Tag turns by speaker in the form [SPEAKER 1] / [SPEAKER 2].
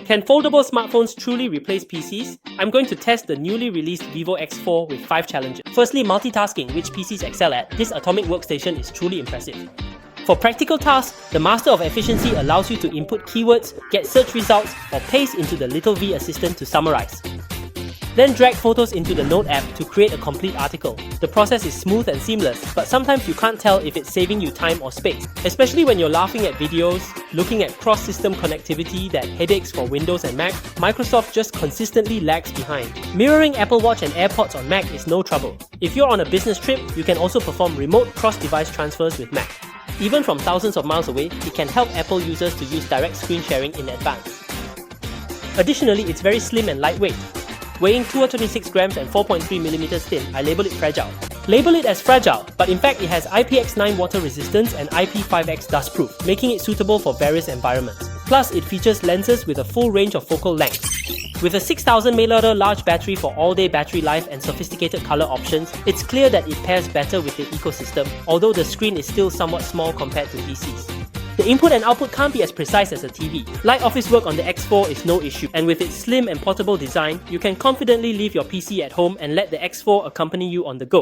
[SPEAKER 1] Can foldable smartphones truly replace PCs? I'm going to test the newly released Vivo X4 with 5 challenges. Firstly, multitasking, which PCs excel at. This atomic workstation is truly impressive. For practical tasks, the Master of Efficiency allows you to input keywords, get search results, or paste into the Little V assistant to summarize. Then drag photos into the Note app to create a complete article. The process is smooth and seamless, but sometimes you can't tell if it's saving you time or space, especially when you're laughing at videos, looking at cross-system connectivity that headaches for Windows and Mac. Microsoft just consistently lags behind. Mirroring Apple Watch and AirPods on Mac is no trouble. If you're on a business trip, you can also perform remote cross-device transfers with Mac. Even from thousands of miles away, it can help Apple users to use direct screen sharing in advance. Additionally, it's very slim and lightweight. Weighing 226 grams and 4.3mm thin, I label it fragile. Label it as fragile, but in fact it has IPX9 water resistance and IP5X dustproof, making it suitable for various environments. Plus, it features lenses with a full range of focal length. With a 6000 mAh large battery for all-day battery life and sophisticated color options, it's clear that it pairs better with the ecosystem, although the screen is still somewhat small compared to PCs. The input and output can't be as precise as a TV. Light office work on the X4 is no issue, and with its slim and portable design, you can confidently leave your PC at home and let the X4 accompany you on the go.